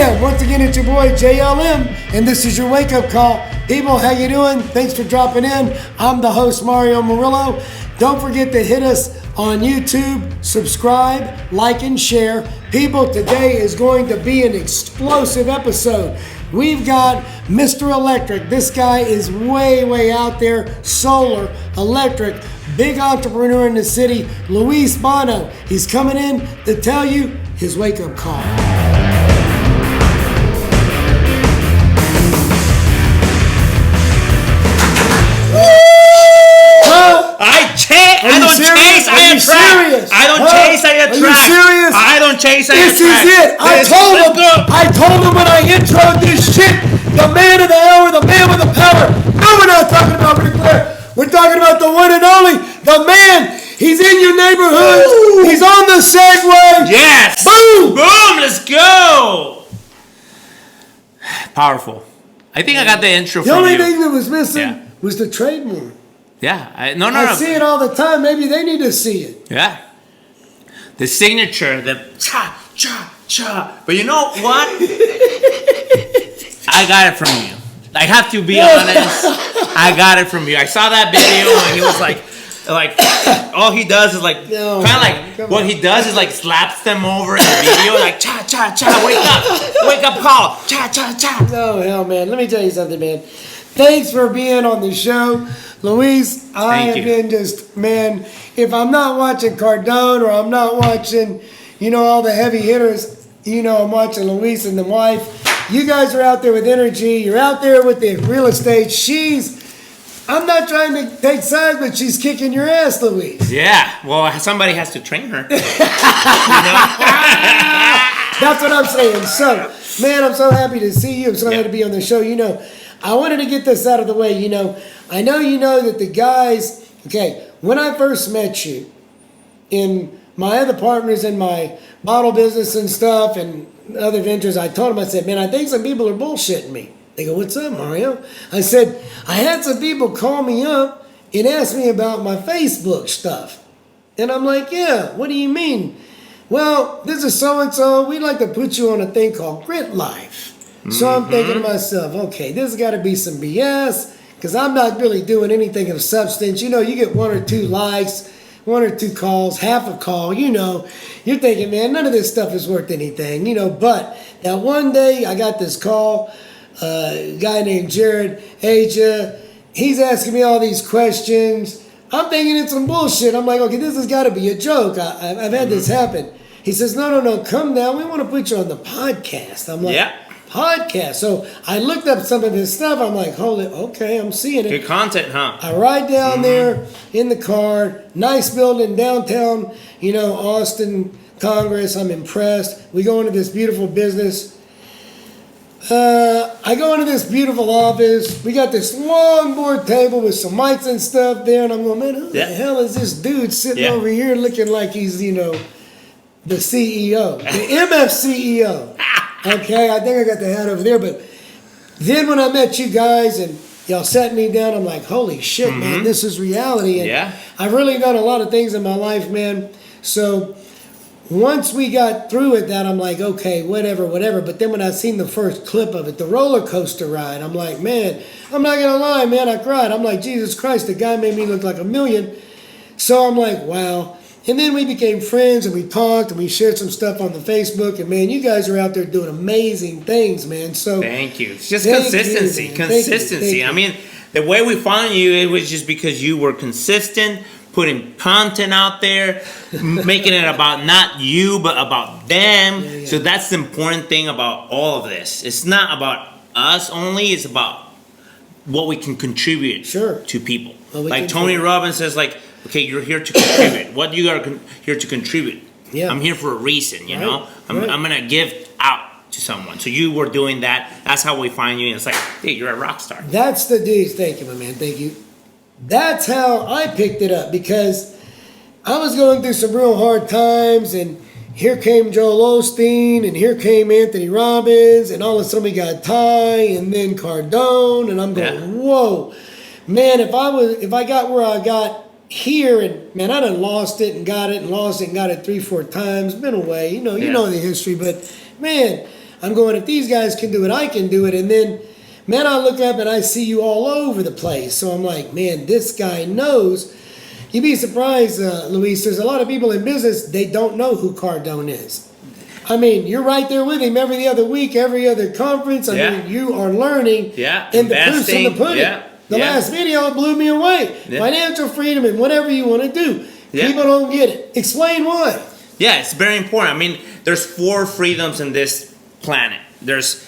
Yeah, once again, it's your boy JLM, and this is your wake-up call. People, how you doing? Thanks for dropping in. I'm the host, Mario Murillo. Don't forget to hit us on YouTube, subscribe, like, and share. People, today is going to be an explosive episode. We've got Mr. Electric. This guy is way out there. Solar, electric, big entrepreneur in the city, Luis Bono. He's coming in to tell you his wake-up call. I don't chase, I attract. I don't chase, I attract. Are you serious? I don't chase, I attract. This is it. I told him when I introed this shit, the man of the hour, the man with the power. No, we're not talking about Ric Flair. We're talking about the one and only, the man. He's in your neighborhood. Ooh. He's on the Segway. Yes. Boom. Boom. Let's go. Powerful. I think I got the intro from you. The only thing that was missing was the trademark. Yeah. I see it all the time. Maybe they need to see it. Yeah. The signature, the cha. But you know what? I got it from you. I have to be honest. I got it from you. I saw that video and he was like all he does is like what he does is like slaps them over in the video like cha, wake up call, cha. No, hell, man. Let me tell you something, man. Thanks for being on the show. Luis, I have been just, man, if I'm not watching Cardone or I'm not watching, all the heavy hitters, I'm watching Luis and the wife. You guys are out there with energy. You're out there with the real estate. I'm not trying to take sides, but she's kicking your ass, Luis. Yeah, well, somebody has to train her. That's what I'm saying. So, man, I'm so happy to see you. I'm so happy to be on the show. I wanted to get this out of the way. I know that the guys, when I first met you in my other partners in my bottle business and stuff and other ventures, I told them, I said, man, I think some people are bullshitting me. They go, what's up, Mario? I said, I had some people call me up and ask me about my Facebook stuff. And I'm like, yeah, what do you mean? Well, this is so-and-so. We'd like to put you on a thing called Grit Life. So I'm thinking to myself, okay, this has got to be some BS because I'm not really doing anything of substance. You get 1 or 2 likes, 1 or 2 calls, half a call, you're thinking, man, none of this stuff is worth anything, but that one day I got this call, a guy named Jared Aja, he's asking me all these questions. I'm thinking it's some bullshit. I'm like, okay, this has got to be a joke. I've had this happen. He says, no, come down. We want to put you on the podcast. I'm like, podcast. So I looked up some of his stuff. I'm like, okay, I'm seeing it. Good content, huh? I ride down there in the car, nice building downtown, Austin, Congress. I'm impressed. We go into this beautiful business. I go into this beautiful office. We got this long board table with some mics and stuff there. And I'm going, man, who the hell is this dude sitting over here looking like he's, the CEO, the MF CEO. Okay, I think I got the hat over there. But then when I met you guys and y'all sat me down, I'm like, holy shit, man, this is reality. And I've really done a lot of things in my life, man. So once we got through it, I'm like, okay, whatever. But then when I seen the first clip of it, the roller coaster ride, I'm like, man, I'm not going to lie, man, I cried. I'm like, Jesus Christ, the guy made me look like a million. So I'm like, wow. And then we became friends and we talked and we shared some stuff on the Facebook. And, man, you guys are out there doing amazing things, man. So thank you. It's just consistency. Consistency. I mean, the way we found you, it was just because you were consistent, putting content out there, making it about not you, but about them. So that's the important thing about all of this. It's not about us only. It's about what we can contribute to people. Like Tony Robbins says, okay, you're here to contribute. What you are here to contribute? Yeah. I'm here for a reason, I'm going to give out to someone. So you were doing that. That's how we find you. And it's like, hey, you're a rock star. That's the dude. Thank you, my man. Thank you. That's how I picked it up because I was going through some real hard times and here came Joel Osteen and here came Anthony Robbins and all of a sudden we got Ty and then Cardone and I'm going, whoa. Man, if I got where I got here, and man, I done lost it and got it and lost it and got it 3-4 times, been away. You know the history, but man, I'm going, if these guys can do it, I can do it. And then, man, I look up and I see you all over the place. So I'm like, man, this guy knows. You'd be surprised, Luis, there's a lot of people in business, they don't know who Cardone is. I mean, you're right there with him every other week, every other conference. I mean, you are learning. Yeah. And the proof's in the pudding. Yeah. The last video blew me away. Yeah. Financial freedom and whatever you want to do. Yeah. People don't get it. Explain why. Yeah, it's very important. I mean, there's 4 freedoms in this planet. There's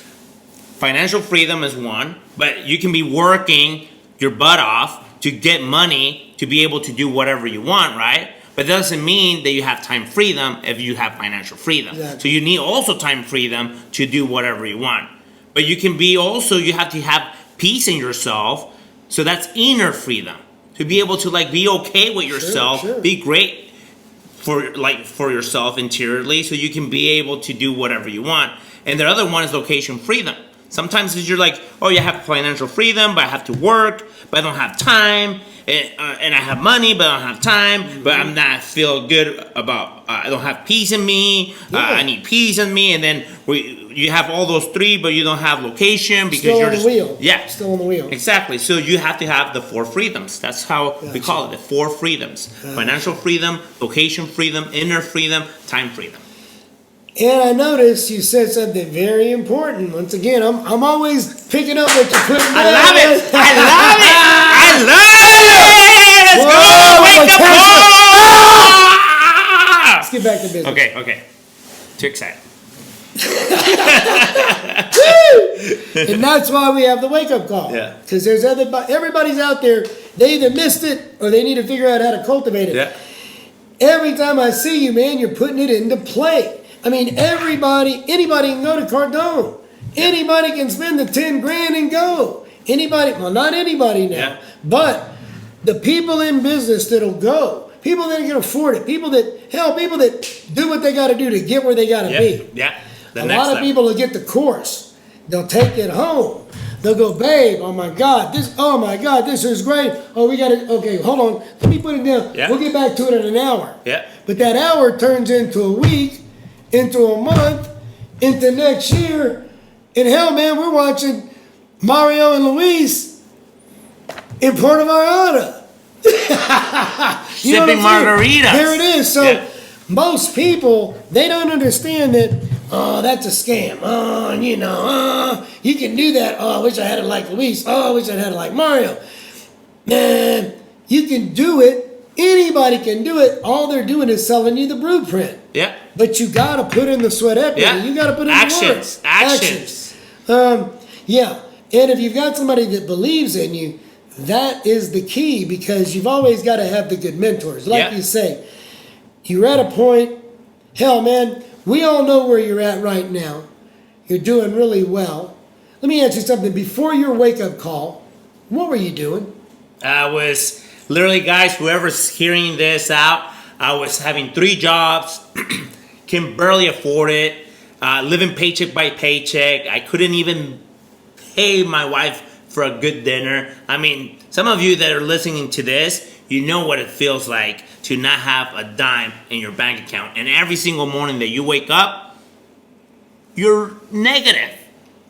financial freedom is one, but you can be working your butt off to get money to be able to do whatever you want, right? But that doesn't mean that you have time freedom if you have financial freedom. Exactly. So you need also time freedom to do whatever you want. But you can be also, you have to have peace in yourself. So that's inner freedom. To be able to like be okay with yourself, be great for yourself interiorly, so you can be able to do whatever you want. And the other one is location freedom. Sometimes you're like, oh, you have financial freedom, but I have to work, but I don't have time, and I have money, but I don't have time, but I'm not feel good about, I don't have peace in me, I need peace in me, and then you have all those 3, but you don't have location because still you're on just, the wheel. Yeah, still on the wheel. Exactly. So you have to have the 4 freedoms. That's how we call it, the 4 freedoms: financial freedom, location freedom, inner freedom, time freedom. And I noticed you said something very important. Once again, I'm always picking up what you're putting down. I love it. I love it. I love it. Let's go. Wake up call. Let's get back to business. Okay. Too excited. And that's why we have the wake-up call. Yeah. Because there's everybody's out there, they either missed it or they need to figure out how to cultivate it. Yeah. Every time I see you, man, you're putting it into play. I mean, anybody can go to Cardone. Anybody can spend the 10 grand and go. Anybody, well, not anybody now, but the people in business that'll go. People that can afford it. People that do what they got to do to get where they got to be. Yeah. A lot of people will get the course. They'll take it home. They'll go, babe, oh my God, this is great. Oh, we got to, okay, hold on. Let me put it down. Yeah. We'll get back to it in an hour. Yeah. But that hour turns into a week, into a month, into next year. And hell, man, we're watching Mario and Luis in Puerto Vallarta. Sipping margaritas. There it is. So most people, they don't understand that, oh, that's a scam. Oh, you can do that. Oh, I wish I had it like Luis. Oh, I wish I had it like Mario. Man, you can do it. Anybody can do it. All they're doing is selling you the blueprint. Yeah. But you got to put in the sweat equity. Yeah. You got to put in the work. Actions. Yeah. And if you've got somebody that believes in you, that is the key, because you've always got to have the good mentors. Like you say, you're at a point, hell, man, we all know where you're at right now. You're doing really well. Let me ask you something. Before your wake-up call, what were you doing? I was literally, guys, whoever's hearing this out, I was having 3 jobs, can barely afford it, living paycheck by paycheck. I couldn't even pay my wife for a good dinner. I mean, some of you that are listening to this, you know what it feels like to not have a dime in your bank account. And every single morning that you wake up, you're negative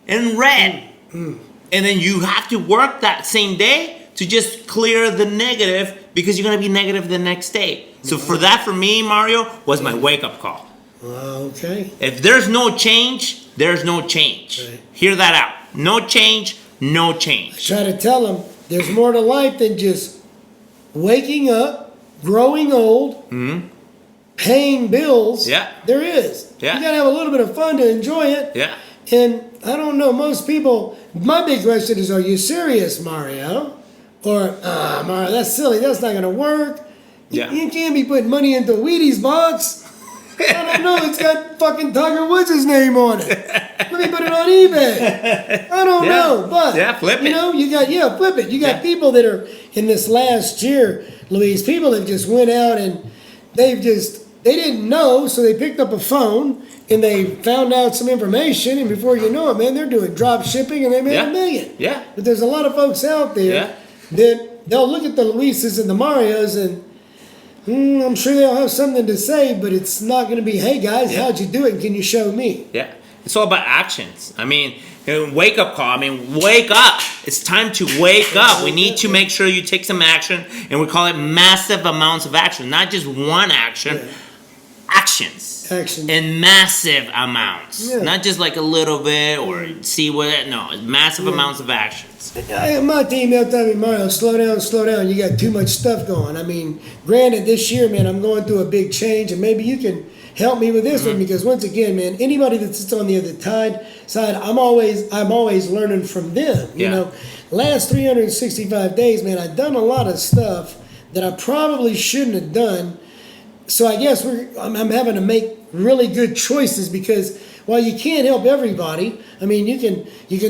and red. And then you have to work that same day to just clear the negative, because you're going to be negative the next day. So for me, Mario, was my wake-up call. Okay. If there's no change, there's no change. Right. Hear that out. No change, no change. I try to tell them there's more to life than just waking up, growing old, paying bills. Yeah. There is. Yeah. You got to have a little bit of fun to enjoy it. Yeah. And I don't know, most people, my big question is, are you serious, Mario? Or, Mario, that's silly. That's not going to work. Yeah. You can't be putting money into a Wheaties box. I don't know. It's got fucking Tiger Woods' name on it. Let me put it on eBay. I don't know. But, flip it. Flip it. You got people that are, in this last year, Luis, people have just went out and they didn't know, so they picked up a phone and they found out some information, and before you know it, man, they're doing drop shipping and they made $1 million. Yeah. But there's a lot of folks out there that they'll look at the Luises and the Marios and I'm sure they'll have something to say, but it's not going to be, hey guys, how'd you do it? Can you show me? Yeah. It's all about actions. I mean, wake up call. I mean, wake up. It's time to wake up. We need to make sure you take some action, and we call it massive amounts of action, not just one action. Yeah. Actions in massive amounts, not just like a little bit or see what. No, massive amounts of actions. My team, they'll tell me, Mario, slow down. You got too much stuff going. I mean, granted, this year, man, I'm going through a big change, and maybe you can help me with this one, because once again, man, anybody that sits on the other side, I'm always learning from them. You know, last 365 days, man, I've done a lot of stuff that I probably shouldn't have done. So I guess I'm having to make really good choices, because while you can't help everybody, I mean, you can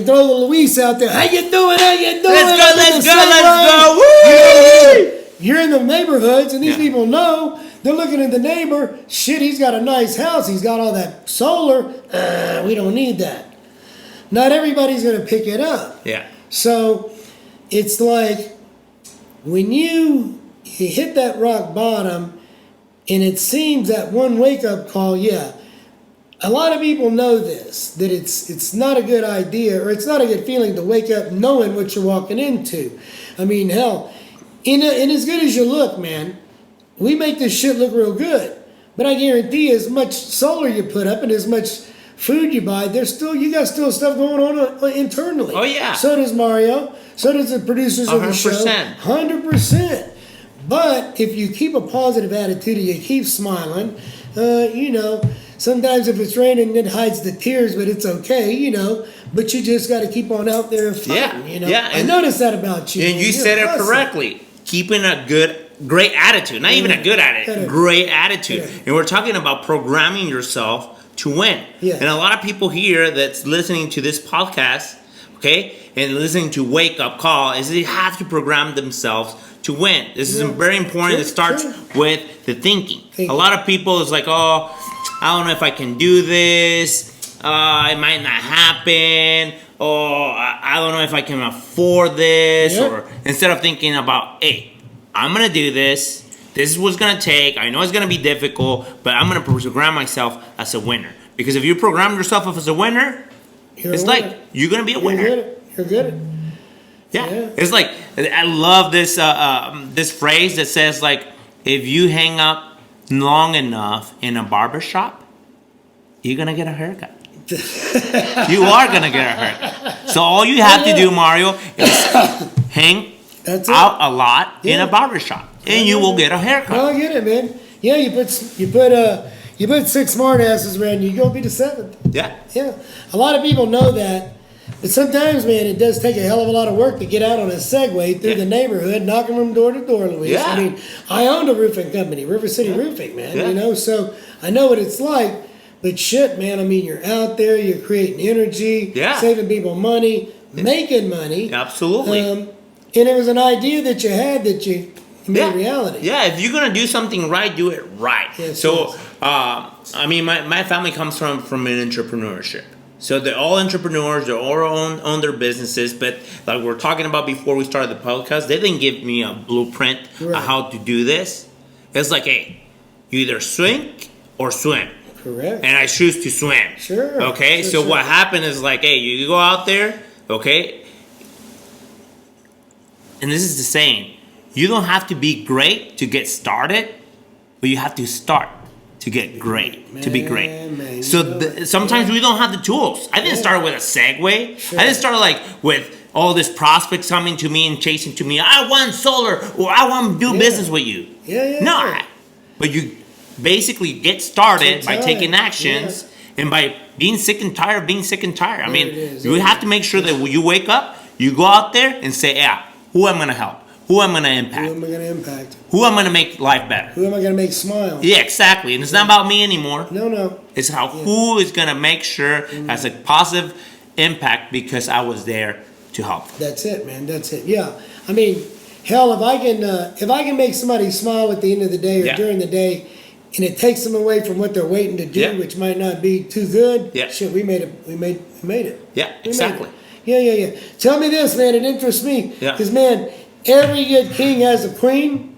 throw the Luis out there. How you doing? Let's go! Woo! You're in the neighborhoods, and these people know. They're looking at the neighbor. Shit, he's got a nice house. He's got all that solar. We don't need that. Not everybody's going to pick it up. Yeah. So it's like when you hit that rock bottom, and it seems that one wake-up call, a lot of people know this, that it's not a good idea, or it's not a good feeling to wake up knowing what you're walking into. I mean, hell, in as good as you look, man, we make this shit look real good. But I guarantee as much solar you put up and as much food you buy, you got stuff going on internally. Oh, yeah. So does Mario. So does the producers of the show. 100%. But if you keep a positive attitude and you keep smiling, sometimes if it's raining, it hides the tears, but it's okay, But you just got to keep on out there and fighting, I noticed that about you. And you said it correctly. Keeping a great attitude. Not even a good attitude. Great attitude. Yeah. And we're talking about programming yourself to win. Yeah. And a lot of people here that's listening to this podcast, okay, and listening to Wake Up Call, is they have to program themselves to win. This is very important. It starts with the thinking. A lot of people is like, oh, I don't know if I can do this. It might not happen. Or I don't know if I can afford this. Or instead of thinking about, hey, I'm going to do this. This is what's going to take. I know it's going to be difficult, but I'm going to program myself as a winner. Because if you program yourself as a winner, it's like you're going to be a winner. You're good. Yeah. It's like, I love this this phrase that says, like, if you hang up long enough in a barbershop, you're going to get a haircut. You are going to get a haircut. So all you have to do, Mario, is hang out a lot in a barbershop, and you will get a haircut. No, I get it, man. Yeah, you put 6 smart asses around you, you're going to be the 7th. Yeah. Yeah. A lot of people know that. But sometimes, man, it does take a hell of a lot of work to get out on a Segway through the neighborhood, knocking from door to door, Luis. Yeah. I mean, I owned a roofing company, River City Roofing, man, so I know what it's like. But shit, man, I mean, you're out there, you're creating energy, saving people money, making money. Absolutely. And it was an idea that you had that you made reality. Yeah, if you're going to do something right, do it right. Yes, so, I mean, my family comes from an entrepreneurship. So they're all entrepreneurs. They all own their businesses. But like we were talking about before we started the podcast, they didn't give me a blueprint of how to do this. It's like, hey, you either sink or swim. Correct. And I choose to swim. Sure. Okay? So what happened is like, hey, you go out there, okay? And this is the saying. You don't have to be great to get started, but you have to start to get great, to be great. Man, so sometimes we don't have the tools. I didn't start with a Segway. Sure. I didn't start like with all these prospects coming to me and chasing to me. I want solar, or I want to do business with you. But you basically get started by taking actions and by being sick and tired of being sick and tired. I mean, you have to make sure that when you wake up, you go out there and say, who am I going to help? Who am I going to impact? Who am I going to impact? Who am I going to make life better? Who am I going to make smile? Yeah, exactly. And it's not about me anymore. No. It's how who is going to make sure has a positive impact because I was there to help. That's it, man. That's it. Yeah. I mean, hell, if I can make somebody smile at the end of the day or during the day, and it takes them away from what they're waiting to do, which might not be too good. Yeah. Shit, we made it. We made it. Yeah, exactly. Yeah. Tell me this, man. It interests me. Yeah. Because, man, every good king has a queen.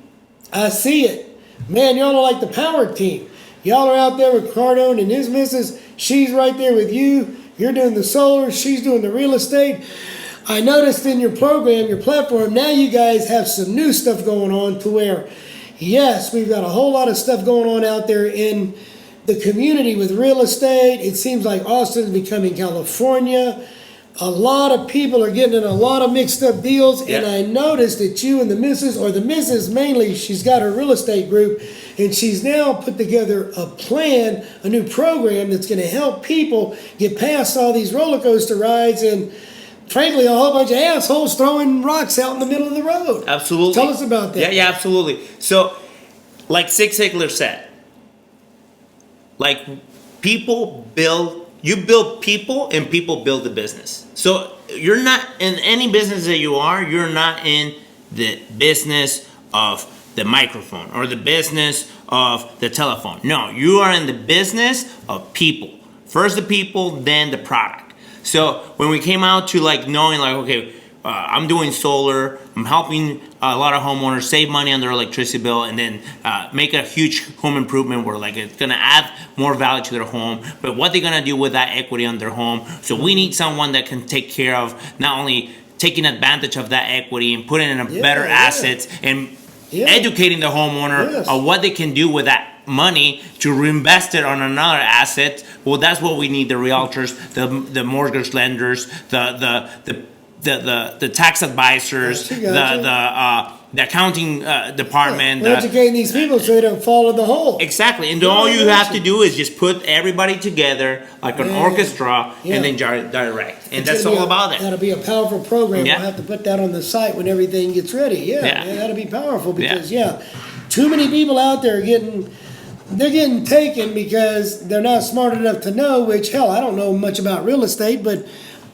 I see it. Man, y'all are like the power team. Y'all are out there with Cardone and his missus. She's right there with you. You're doing the solar. She's doing the real estate. I noticed in your program, your platform, now you guys have some new stuff going on to where, yes, we've got a whole lot of stuff going on out there in the community with real estate. It seems like Austin's becoming California. A lot of people are getting in a lot of mixed up deals. Yeah. And I noticed that you and the missus mainly, she's got her real estate group, and she's now put together a plan, a new program that's going to help people get past all these roller coaster rides and, frankly, a whole bunch of assholes throwing rocks out in the middle of the road. Absolutely. Tell us about that. Yeah, absolutely. So, like Zig Ziglar said, like you build people and people build the business. So you're not in any business that you're not in the business of the microphone or the business of the telephone. No, you are in the business of people. First the people, then the product. So when we came out to like knowing like, okay, I'm doing solar, I'm helping a lot of homeowners save money on their electricity bill and then make a huge home improvement where like it's gonna add more value to their home, but what they're gonna do with that equity on their home. So we need someone that can take care of not only taking advantage of that equity and putting in a better assets and educating the homeowner on what they can do with that money to reinvest it on another asset. Well, that's what we need: the realtors, the mortgage lenders, the tax advisors, the accounting department. Educating these people so they don't fall in the hole. Exactly, and all you have to do is just put everybody together like an orchestra and then direct, and that's all about it. That'll be a powerful program. We'll have to put that on the site when everything gets ready. Yeah, that'll be powerful because too many people out there are getting taken because they're not smart enough to know. Which hell, I don't know much about real estate, but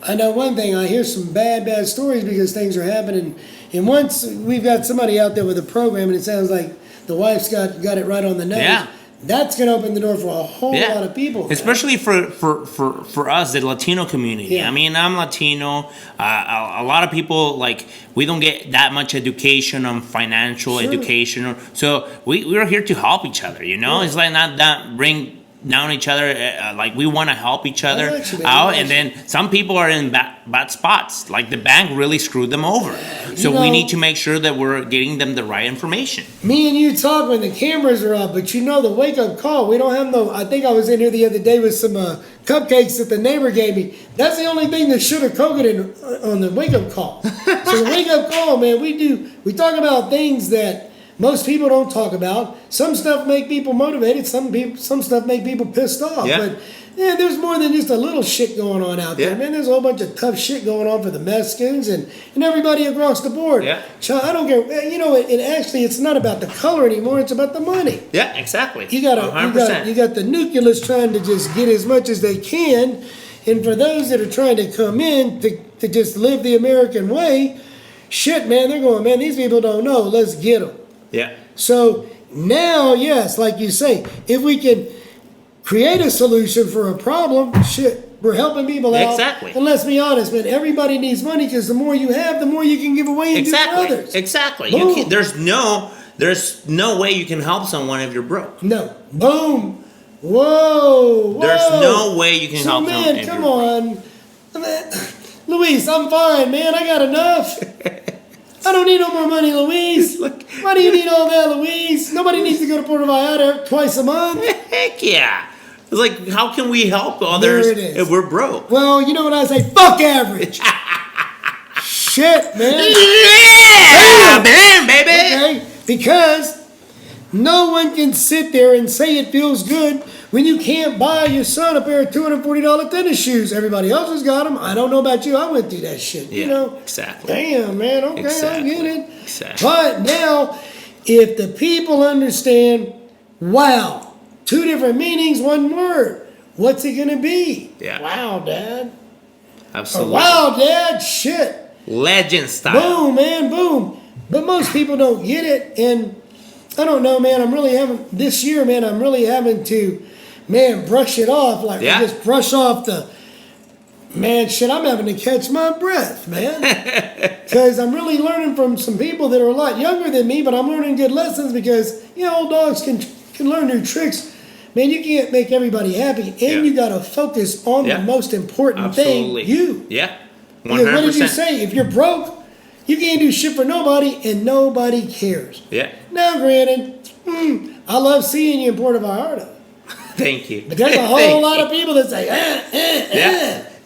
I know one thing. I hear some bad stories because things are happening. And once we've got somebody out there with a program, and it sounds like the wife's got it right on the nose. That's going to open the door for a whole lot of people. Especially for us, the Latino community. I mean, I'm Latino. A lot of people, like, we don't get that much education on financial education. So we're here to help each other, you know? It's like not that bring down each other, like we want to help each other out, and then some people are in bad spots, like the bank really screwed them over, so we need to make sure that we're getting them the right information. Me and you talk when the cameras are up, but the wake-up call, we don't have I think I was in here the other day with some cupcakes that the neighbor gave me. That's the only thing that should have coated on the wake-up call. So the wake-up call, man, we talk about things that most people don't talk about. Some stuff make people motivated. Some stuff make people pissed off. But there's more than just a little shit going on out there, man. There's a whole bunch of tough shit going on for the Mexicans and everybody across the board. I don't care. It's not about the color anymore. It's about the money. Yeah, exactly. You got the nucleus trying to just get as much as they can, and for those that are trying to come in to just live the American way, shit, man, they're going, man, these people don't know. Let's get them. Yeah. So now, yes, like you say, if we can create a solution for a problem, shit, we're helping people out. Exactly. And let's be honest, man, everybody needs money because the more you have, the more you can give away and do for others. Exactly. There's no way you can help someone if you're broke. No. Boom. Whoa. There's no way you can help someone if come on. Luis, I'm fine, man. I got enough. I don't need no more money, Luis. Why do you need all that, Luis? Nobody needs to go to Puerto Vallarta twice a month. Heck yeah. It's like, how can we help others if we're broke? Well, you know what I say? Fuck average. Shit, man. Yeah, man, baby. Okay? Because no one can sit there and say it feels good when you can't buy your son a pair of $240 tennis shoes. Everybody else has got them. I don't know about you. I went through that shit. Exactly. Damn, man. Okay, exactly. I get it. Exactly. But now, if the people understand, wow, two different meanings, one word, what's it going to be? Yeah. Wow, Dad. Absolutely. Wow, Dad. Shit. Legend style. Boom, man. Boom. But most people don't get it. And I don't know, man. I'm really having to, brush it off. Like, I just brush off I'm having to catch my breath, man. Because I'm really learning from some people that are a lot younger than me, but I'm learning good lessons because, old dogs can learn new tricks man, you can't make everybody happy, and you got to focus on the most important thing, you. Yeah, 100%. Because what did you say? If you're broke, you can't do shit for nobody, and nobody cares. Yeah. Now, granted, I love seeing you in Puerto Vallarta. Thank you. But there's a whole lot of people that say,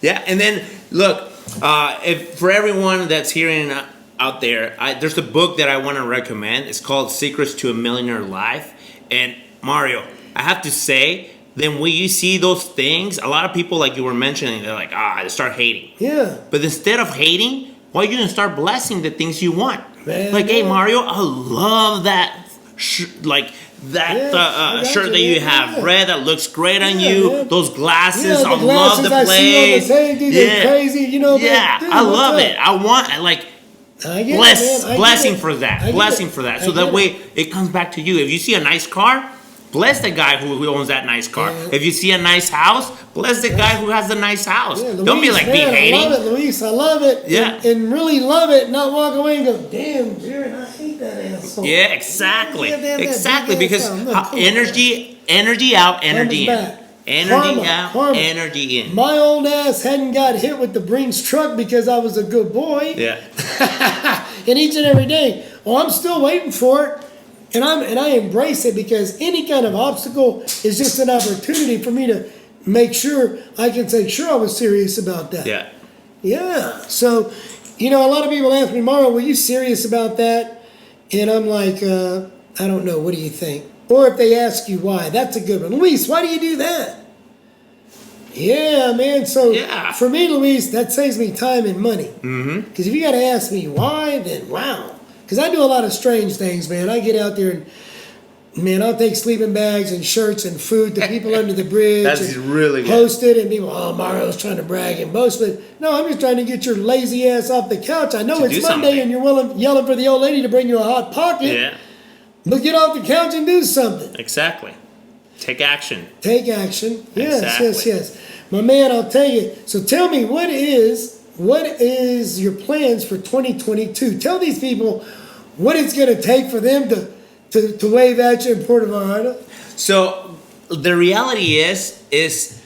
Yeah, and then, look, if for everyone that's hearing out there, there's a book that I want to recommend. It's called Secrets to a Millionaire Life. And Mario, I have to say, then when you see those things, a lot of people, like you were mentioning, they're like, they start hating. Yeah. But instead of hating, why you didn't start blessing the things you want? Man, hey, Mario, I love that, shirt that you have, red, that looks great on you. Man. Those glasses, I love the place. They're crazy, I love it. I want, blessing for that. So that way it comes back to you. If you see a nice car, bless the guy who owns that nice car. Yeah. If you see a nice house, bless the guy who has the nice house. Yeah, Luis, don't be like, be hating. I love it, Luis. I love it. Yeah. And really love it. Not walk away and go, damn, Jared, I hate that asshole. Yeah, exactly. Exactly. Because energy out, energy in. Energy out, energy in. My old ass hadn't got hit with the Brinks truck because I was a good boy. Yeah. And each and every day, I'm still waiting for it. And I embrace it because any kind of obstacle is just an opportunity for me to make sure I can say, sure, I was serious about that. Yeah. Yeah. So, a lot of people ask me, Mario, were you serious about that? And I'm like, I don't know. What do you think? Or if they ask you why, that's a good one. Luis, why do you do that? Yeah, man. So for me, Luis, that saves me time and money. Because if you got to ask me why, then wow. Because I do a lot of strange things, man. I get out there and, man, I'll take sleeping bags and shirts and food to people under the bridge. That's really good. Post it, and people, Mario's trying to brag and boast. But no, I'm just trying to get your lazy ass off the couch. I know it's Monday and you're yelling for the old lady to bring you a Hot Pocket. Yeah. But get off the couch and do something. Exactly. Take action. Take action. Yes, exactly. yes. My man, I'll tell you. So tell me, what is your plans for 2022? Tell these people what it's going to take for them to wave at you in Puerto Vallarta. So the reality is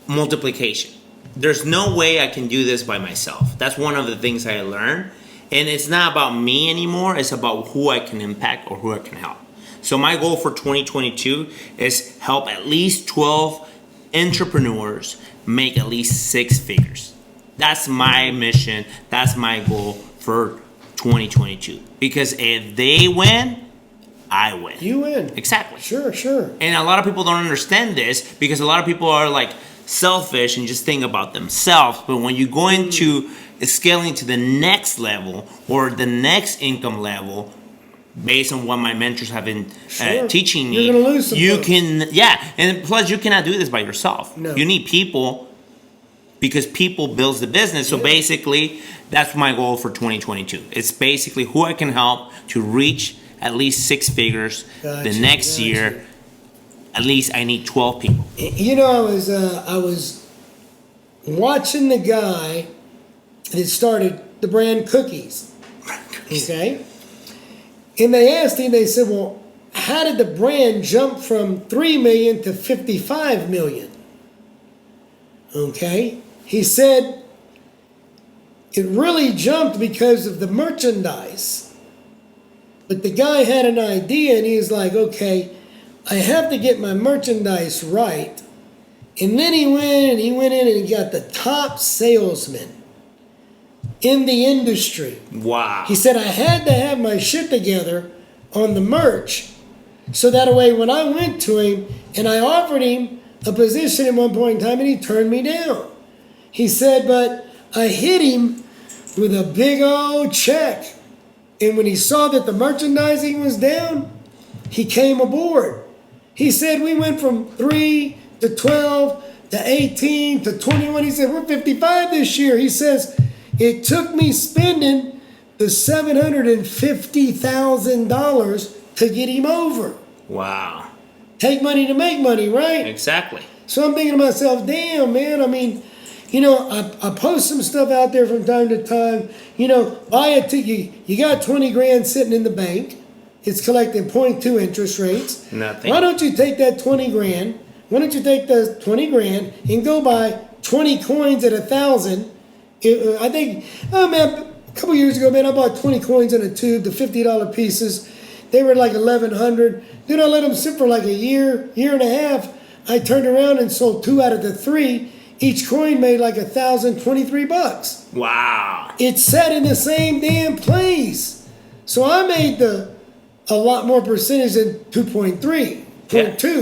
multiplication. There's no way I can do this by myself. That's one of the things I learned. And it's not about me anymore. It's about who I can impact or who I can help. So my goal for 2022 is help at least 12 entrepreneurs make at least 6 figures. That's my mission. That's my goal for 2022. Because if they win, I win. You win. Exactly. Sure. And a lot of people don't understand this because a lot of people are like selfish and just think about themselves. But when you go into scaling to the next level or the next income level, based on what my mentors have been teaching me, you're gonna lose some folks. And plus you cannot do this by yourself. No. You need people because people builds the business. So basically, that's my goal for 2022. It's basically who I can help to reach at least 6 figures the next year. At least I need 12 people. I was watching the guy that started the brand Cookies. Okay? And they asked him, they said, well, how did the brand jump from 3 million to 55 million? Okay? He said, it really jumped because of the merchandise. But the guy had an idea and he was like, okay, I have to get my merchandise right. And then he went in and he got the top salesman in the industry. Wow. He said, I had to have my shit together on the merch so that way when I went to him and I offered him a position at one point in time and he turned me down. He said, but I hit him with a big old check. And when he saw that the merchandising was down, he came aboard. He said, we went from 3 to 12 to 18 to 21. He said, we're 55 this year. He says, it took me spending the $750,000 to get him over. Wow. Take money to make money, right? Exactly. So I'm thinking to myself, damn, man. I mean, I post some stuff out there from time to time. Buy a ticket. You got 20 grand sitting in the bank. It's collecting 0.2 interest rates. Nothing. Why don't you take that 20 grand? Why don't you take the 20 grand and go buy 20 coins at 1,000? I think, oh man, a couple years ago, man, I bought 20 coins in a tube, the $50 pieces. They were like 1,100. Then I let them sit for like a year and a half. I turned around and sold 2 out of the 3. Each coin made like $1,023. Wow. It's set in the same damn place. So I made a lot more percentage than 2.3.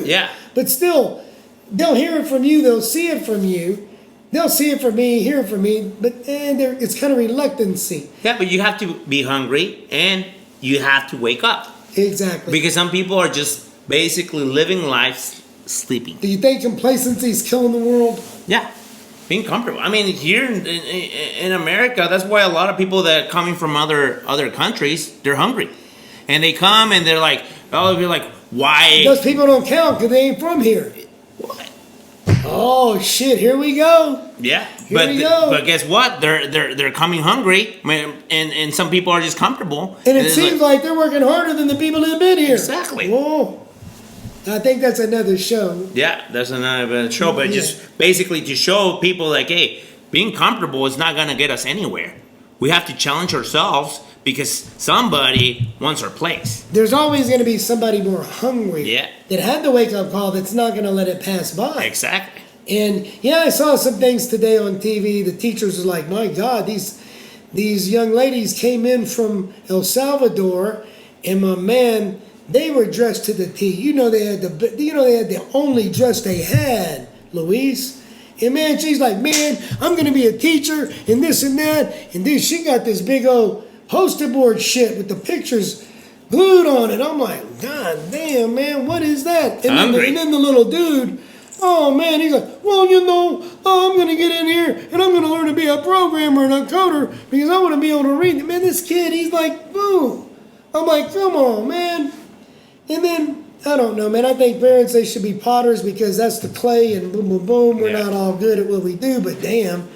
Yeah. But still, they'll hear it from you. They'll see it from you. They'll see it from me, hear it from me. But it's kind of reluctancy. Yeah, but you have to be hungry and you have to wake up. Exactly. Because some people are just basically living life sleeping. Do you think complacency is killing the world? Yeah. Being comfortable. I mean, here in America, that's why a lot of people that are coming from other countries, they're hungry. And they come and they're like, oh, you're like, why? Those people don't count because they ain't from here. What? Oh shit! Here we go. Yeah, Here we go. But guess what? They're coming hungry, and some people are just comfortable. And it seems like they're working harder than the people that have been here. Exactly. Whoa. I think that's another show. Yeah, that's another show, but just basically to show people like, hey, being comfortable is not gonna get us anywhere. We have to challenge ourselves because somebody wants our place. There's always going to be somebody more hungry that had the wake-up call that's not going to let it pass by. Exactly. And, I saw some things today on TV. The teachers were like, my God, these young ladies came in from El Salvador, and my man, they were dressed to the T. They had the only dress they had, Luis. And man, she's like, man, I'm going to be a teacher and this and that. And then she got this big old poster board shit with the pictures glued on it. I'm like, God damn, man, what is that? And then the little dude, oh man, he's like, well, I'm going to get in here and I'm going to learn to be a programmer and a coder because I want to be able to read. Man, this kid, he's like, boom. I'm like, come on, man. And then, I don't know, man, I think parents, they should be potters because that's the clay and boom, boom, boom. We're not all good at what we do, but damn.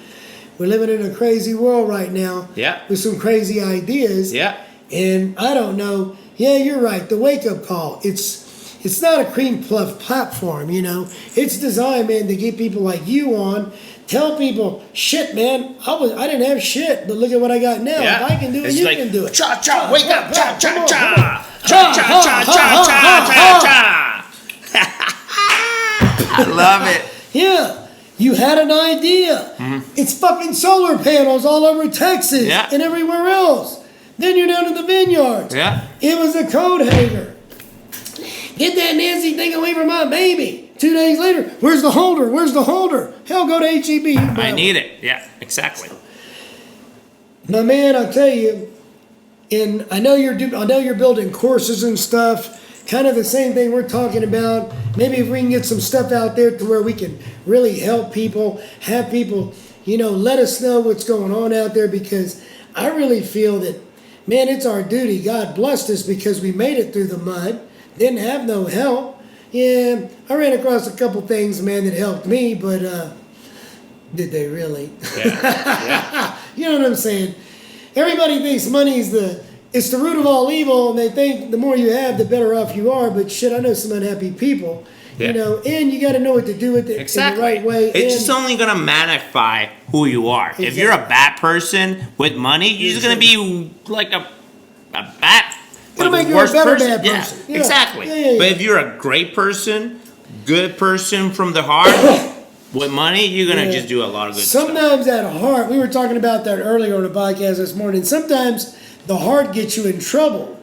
We're living in a crazy world right now. Yeah. With some crazy ideas. Yeah. And I don't know. Yeah, you're right. The wake-up call. It's not a cream puff platform, It's designed, man, to get people like you on. Tell people, shit, man, I didn't have shit, but look at what I got now. Yeah. If I can do it, you can do it. Cha, wake up, cha. I love it. Yeah. You had an idea. Mm-hmm. It's fucking solar panels all over Texas and everywhere else. Then you're down in the vineyards. Yeah. It was a coat hanger. Get that Nancy thing away from my baby. 2 days later, where's the holder? Hell, go to HEB. I need it. Yeah, exactly. My man, I'll tell you, and I know you're building courses and stuff. Kind of the same thing we're talking about. Maybe if we can get some stuff out there to where we can really help people, have people, let us know what's going on out there because I really feel that, man, it's our duty. God blessed us because we made it through the mud, didn't have no help. Yeah, I ran across a couple things, man, that helped me, but did they really? Yeah. You know what I'm saying? Everybody thinks money is it's the root of all evil, and they think the more you have, the better off you are. But shit, I know some unhappy people, and you got to know what to do with it in the right way. It's just only going to magnify who you are. Exactly. If you're a bad person with money, you're just going to be like a bad, it'll make you a better bad person. Yeah, exactly. Yeah. But if you're a great person, good person from the heart, with money, you're going to just do a lot of good stuff. Sometimes at heart, we were talking about that earlier on the podcast this morning, sometimes the heart gets you in trouble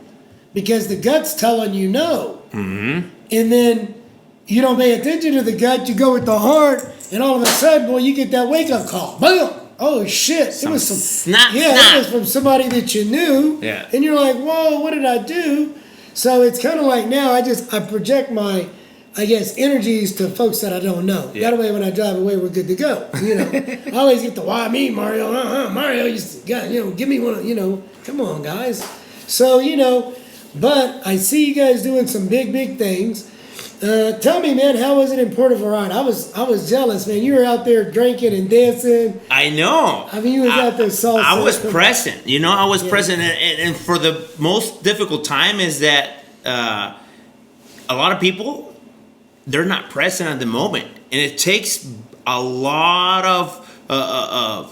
because the gut's telling you no. Mm-hmm. And then you don't pay attention to the gut, you go with the heart, and all of a sudden, you get that wake-up call. Boom! Oh, shit. It was snap. It was from somebody that you knew. Yeah. And you're like, whoa, what did I do? So it's kind of like now I project my, energies to folks that I don't know. Yeah. That way when I drive away, we're good to go. I always get the why me, Mario. Mario used to, give me one, come on, guys. So, but I see you guys doing some big, big things. Tell me, man, how was it in Puerto Vallarta? I was jealous, man. You were out there drinking and dancing. I know. I mean, you was out there salsa. I was present. You know, I was present, and for the most difficult time is that a lot of people, they're not present at the moment, and it takes a lot of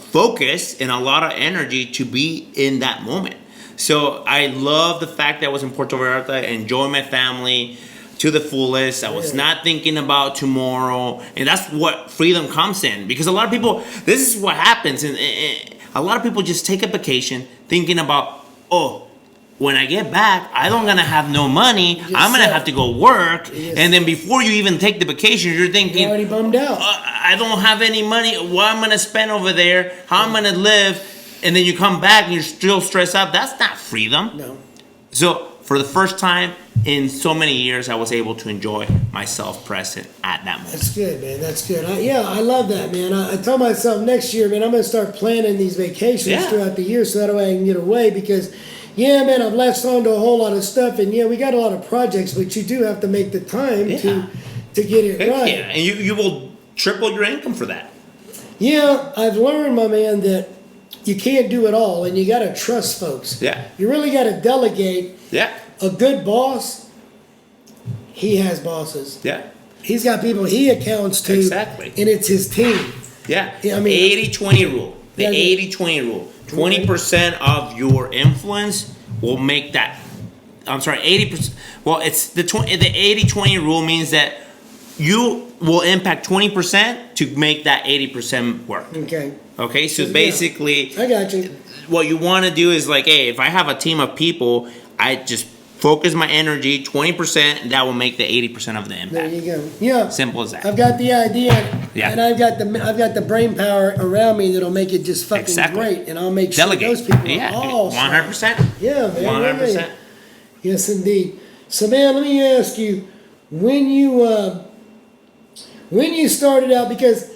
focus and a lot of energy to be in that moment. So I love the fact that I was in Puerto Vallarta, enjoying my family to the fullest. I was not thinking about tomorrow, and that's what freedom comes in. Because a lot of people, this is what happens, and a lot of people just take a vacation thinking about, oh, when I get back, I don't gonna have no money. I'm gonna have to go work, and then before you even take the vacation, you're thinking, you're already bummed out. I don't have any money. What I'm gonna spend over there? How I'm gonna live? And then you come back and you're still stressed out. That's not freedom. No. So for the first time in so many years, I was able to enjoy myself present at that moment. That's good, man. That's good. I love that, man. I tell myself next year, man, I'm going to start planning these vacations throughout the year so that way I can get away because, man, I've latched on to a whole lot of stuff. And, we got a lot of projects, but you do have to make the time to get it right. Yeah, and you will triple your income for that. Yeah, I've learned, my man, that you can't do it all, and you got to trust folks. Yeah. You really got to delegate. Yeah. A good boss, he has bosses. Yeah. He's got people he accounts to. Exactly. And it's his team. Yeah. I mean, 80-20 rule. The 80-20 rule. 20% of your influence will make that. I'm sorry, 80%. Well, it's the 80-20 rule means that you will impact 20% to make that 80% work. Okay, so basically, I got you. What you want to do is like, hey, if I have a team of people, I just focus my energy 20%, and that will make the 80% of the impact. There you go. Yeah. Simple as that. I've got the idea, and I've got the brain power around me that'll make it just fucking great, and I'll make sure those people are all 100%. Yeah, man. 100%. Yes, indeed. So, man, let me ask you, when you started out, because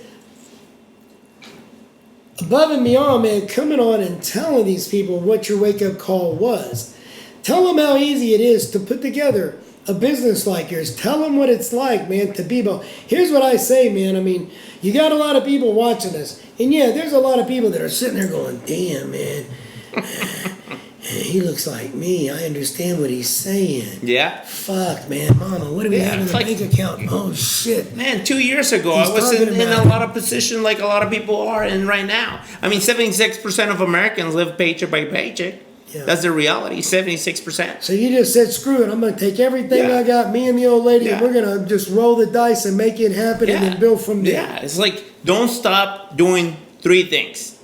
above and beyond, man, coming on and telling these people what your wake-up call was. Tell them how easy it is to put together a business like yours. Tell them what it's like, man, to be about. Here's what I say, man. I mean, you got a lot of people watching us. And, there's a lot of people that are sitting there going, damn, man. He looks like me. I understand what he's saying. Yeah. Fuck, man. Mama, what do we have in the bank account? Oh, shit. Man, 2 years ago, I was in a lot of position like a lot of people are in right now. I mean, 76% of Americans live paycheck by paycheck. Yeah. That's the reality, 76%. So you just said, screw it. I'm going to take everything I got, me and the old lady, and we're going to just roll the dice and make it happen and then build from there. Yeah, it's like, don't stop doing 3 things.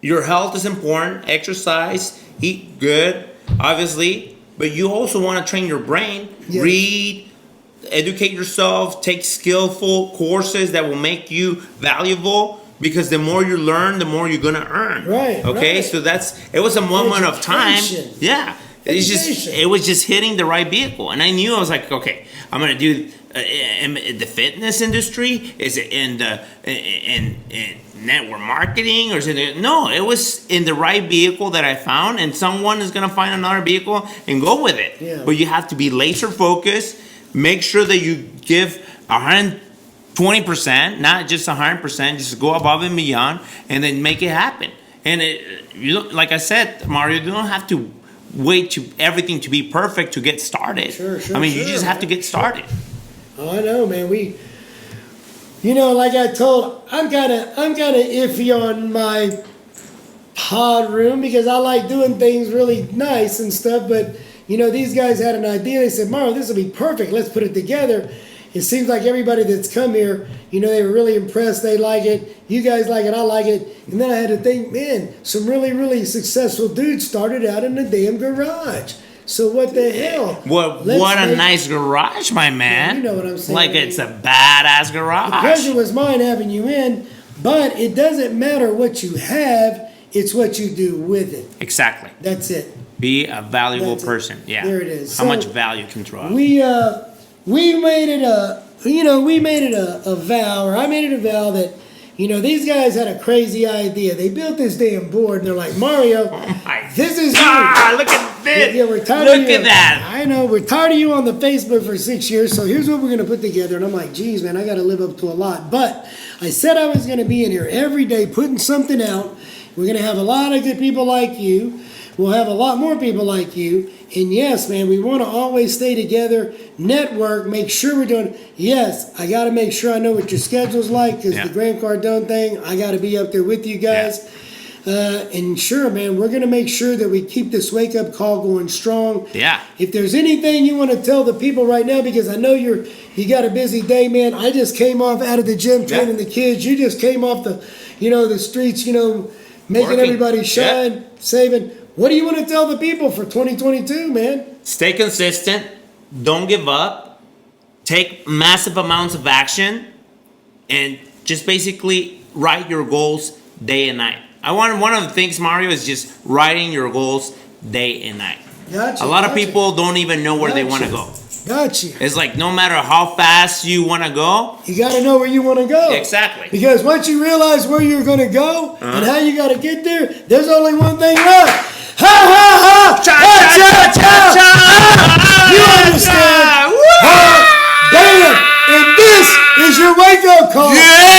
Your health is important, exercise, eat good, obviously, but you also want to train your brain, read, educate yourself, take skillful courses that will make you valuable. Because the more you learn, the more you're gonna earn. Right. Okay. Right. So it was a moment of time. Yeah. It was just hitting the right vehicle, and I knew I was like, okay, I'm gonna do in the fitness industry. Is it in the in network marketing, or is it? No, it was in the right vehicle that I found, and someone is gonna find another vehicle and go with it. Yeah. But you have to be laser focused. Make sure that you give 120%, not just 100%, just go above and beyond, and then make it happen. And like I said, Mario, you don't have to wait to everything to be perfect to get started. Sure, you just have to get started. Oh, I know, man. Like I told, I'm kind of iffy on my pod room because I like doing things really nice and stuff. But these guys had an idea. They said, Mario, this will be perfect. Let's put it together. It seems like everybody that's come here, they were really impressed. They like it. You guys like it. I like it. And then I had to think, man, some really, really successass dudes started out in the damn garage. So what the hell? What a nice garage, my man. You know what I'm saying. Like it's a badass garage. The pleasure was mine having you in, but it doesn't matter what you have. It's what you do with it. Exactly. That's it. Be a valuable person. Yeah. There it is. How much value can throw out? We made it a vow, or I made it a vow that, You know, these guys had a crazy idea. They built this damn board, and they're like, Mario, this is you. Look at this. Yeah, we're tired look of you. at that. I know. We're tired of you on the Facebook for 6 years, so here's what we're going to put together. And I'm like, geez, man, I got to live up to a lot. But I said I was going to be in here every day putting something out. We're going to have a lot of good people like you. We'll have a lot more people like you. And yes, man, we want to always stay together, network, make sure we're doing. Yes, I got to make sure I know what your schedule's like because the Grant Cardone thing, I got to be up there with you guys. And sure, man, we're going to make sure that we keep this wake-up call going strong. Yeah. If there's anything you want to tell the people right now, because I know you got a busy day, man. I just came off out of the gym training the kids. You just came off the streets, making everybody shine, saving. What do you want to tell the people for 2022, man? Stay consistent. Don't give up. Take massive amounts of action. And just basically write your goals day and night. One of the things, Mario, is just writing your goals day and night. Gotcha. A lot of people don't even know where they want to go. Gotcha. It's like no matter how fast you want to go, you got to know where you want to go. Exactly. Because once you realize where you're going to go and how you got to get there, there's only one thing left. Ha ha ha! Cha cha cha cha! You understand? Bam! And this is your wake-up call. Yeah!